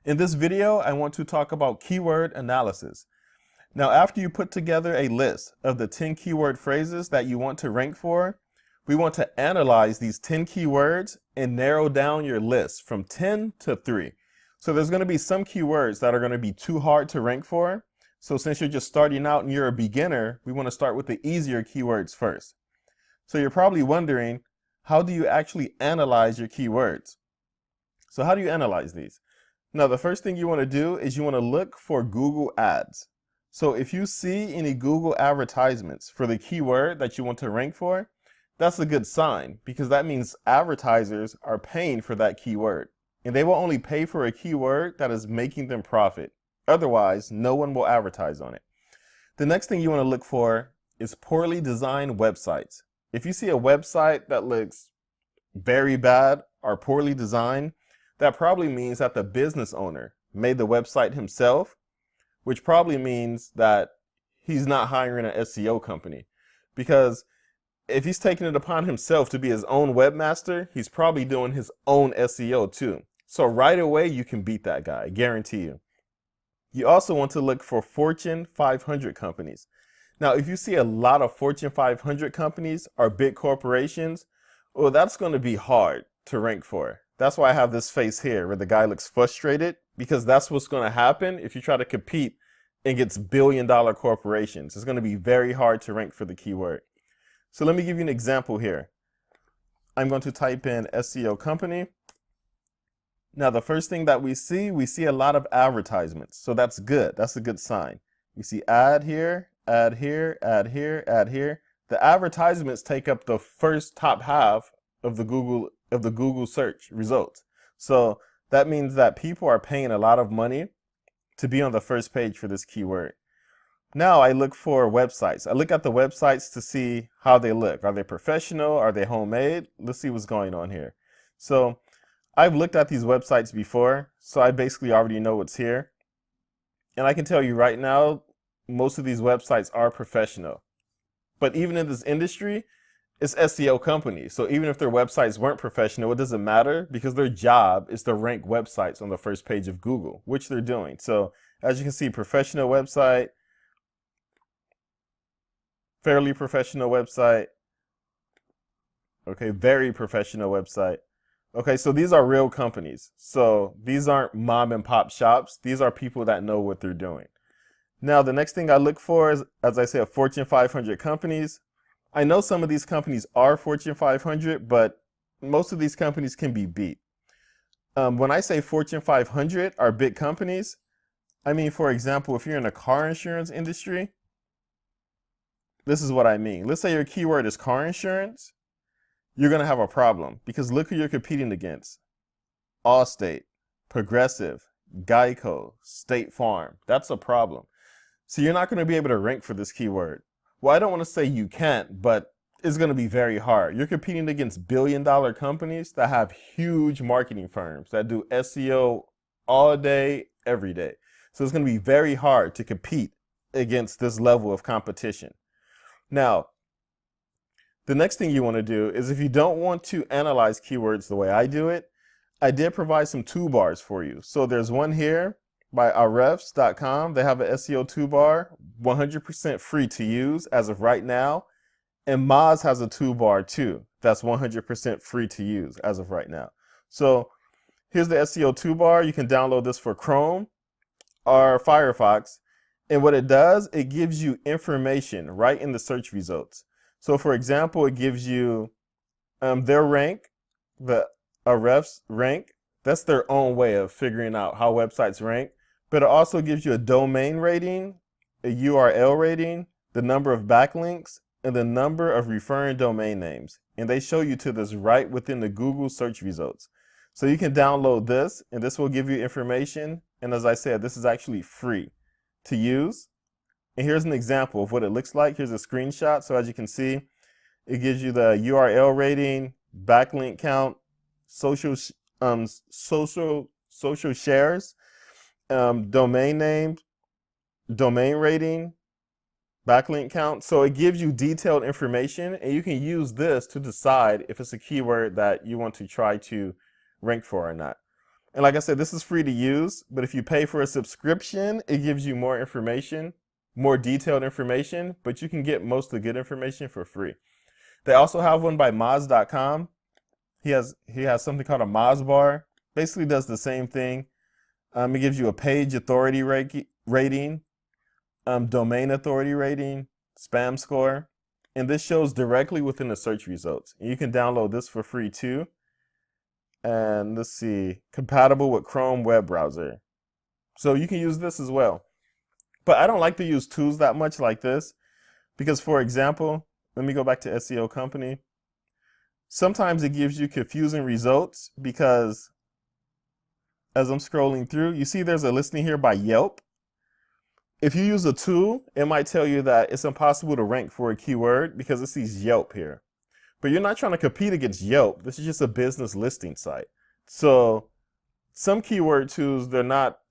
In this video, I want to talk about keyword analysis. Now, after you put together a list of the 10 keyword phrases that you want to rank for, we want to analyze these 10 keywords and narrow down your list from 10 to 3. So there's going to be some keywords that are going to be too hard to rank for. So since you're just starting out and you're a beginner, we want to start with the easier keywords first. So you're probably wondering, how do you actually analyze your keywords? So how do you analyze these? Now, the first thing you want to do is you want to look for Google ads. So if you see any Google advertisements for the keyword that you want to rank for, that's a good sign because that means advertisers are paying for that keyword. And they will only pay for a keyword that is making them profit. Otherwise, no one will advertise on it. The next thing you want to look for is poorly designed websites. If you see a website that looks very bad or poorly designed, that probably means that the business owner made the website himself, which probably means that he's not hiring an SEO company. Because if he's taking it upon himself to be his own webmaster, he's probably doing his own SEO too. So right away, you can beat that guy, I guarantee you. You also want to look for Fortune 500 companies. Now, if you see a lot of Fortune 500 companies or big corporations, well, that's going to be hard to rank for. That's why I have this face here where the guy looks frustrated, because that's what's going to happen if you try to compete against billion-dollar corporations. It's going to be very hard to rank for the keyword. So let me give you an example here. I'm going to type in SEO company. Now, the first thing that we see a lot of advertisements. So that's good. That's a good sign. We see ad here, ad here, ad here, ad here. The advertisements take up the first top half of the Google search results. So that means that people are paying a lot of money to be on the first page for this keyword. Now I look for websites. I look at the websites to see how they look. Are they professional? Are they homemade? Let's see what's going on here. So I've looked at these websites before, so I basically already know what's here. And I can tell you right now, most of these websites are professional. But even in this industry, it's SEO companies. So even if their websites weren't professional, it doesn't matter because their job is to rank websites on the first page of Google, which they're doing. So as you can see, professional website, fairly professional website. Okay, very professional website. Okay, so these are real companies. So these aren't mom and pop shops. These are people that know what they're doing. Now, the next thing I look for is, as I said, Fortune 500 companies. I know some of these companies are Fortune 500, but most of these companies can be beat. When I say Fortune 500 are big companies, I mean, for example, if you're in the car insurance industry, this is what I mean. Let's say your keyword is car insurance. You're going to have a problem because look who you're competing against. Allstate, Progressive, Geico, State Farm. That's a problem. So you're not going to be able to rank for this keyword. Well, I don't want to say you can't, but it's going to be very hard. You're competing against billion-dollar companies that have huge marketing firms that do SEO all day, every day. So it's going to be very hard to compete against this level of competition. Now, the next thing you want to do is if you don't want to analyze keywords the way I do it, I did provide some toolbars for you. So there's one here by Ahrefs.com. They have an SEO toolbar, 100% free to use as of right now. And Moz has a toolbar too. That's 100% free to use as of right now. So here's the SEO toolbar. You can download this for Chrome or Firefox. And what it does, it gives you information right in the search results. So for example, it gives you their rank, the Ahrefs rank. That's their own way of figuring out how websites rank. But it also gives you a domain rating, a URL rating, the number of backlinks, and the number of referring domain names. And they show you to this right within the Google search results. So you can download this, and this will give you information. And as I said, this is actually free to use. And here's an example of what it looks like. Here's a screenshot. So as you can see, it gives you the URL rating, backlink count, social shares, domain name, domain rating, backlink count. So it gives you detailed information, and you can use this to decide if it's a keyword that you want to try to rank for or not. And like I said, this is free to use, but if you pay for a subscription, it gives you more information, more detailed information, but you can get most of the good information for free. They also have one by Moz.com. He has something called a Moz bar. Basically does the same thing. It gives you a page authority rating, domain authority rating, spam score, and this shows directly within the search results. And you can download this for free too. And let's see, compatible with Chrome web browser. So you can use this as well. But I don't like to use tools that much like this because, for example, let me go back to SEO Company. Sometimes it gives you confusing results because as I'm scrolling through, you see there's a listing here by Yelp. If you use a tool, it might tell you that it's impossible to rank for a keyword because it sees Yelp here. But you're not trying to compete against Yelp. This is just a business listing site. So some keyword tools,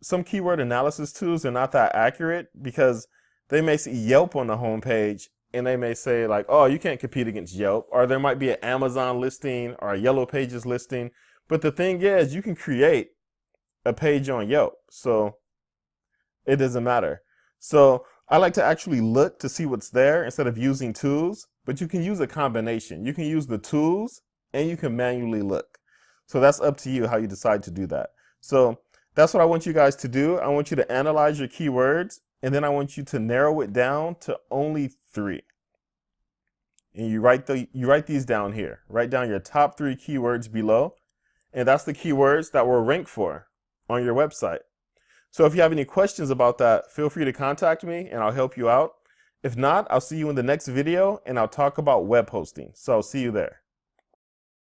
some keyword analysis tools are not that accurate because they may see Yelp on the homepage and they may say like, oh, you can't compete against Yelp. Or there might be an Amazon listing or a Yellow Pages listing. But the thing is, you can create a page on Yelp. So it doesn't matter. So I like to actually look to see what's there instead of using tools. But you can use a combination. You can use the tools and you can manually look. So that's up to you how you decide to do that. So that's what I want you guys to do. I want you to analyze your keywords and then I want you to narrow it down to only 3. And you write these down here. Write down your top 3 keywords below. And that's the keywords that will rank for on your website. So if you have any questions about that, feel free to contact me and I'll help you out. If not, I'll see you in the next video and I'll talk about web hosting. So I'll see you there.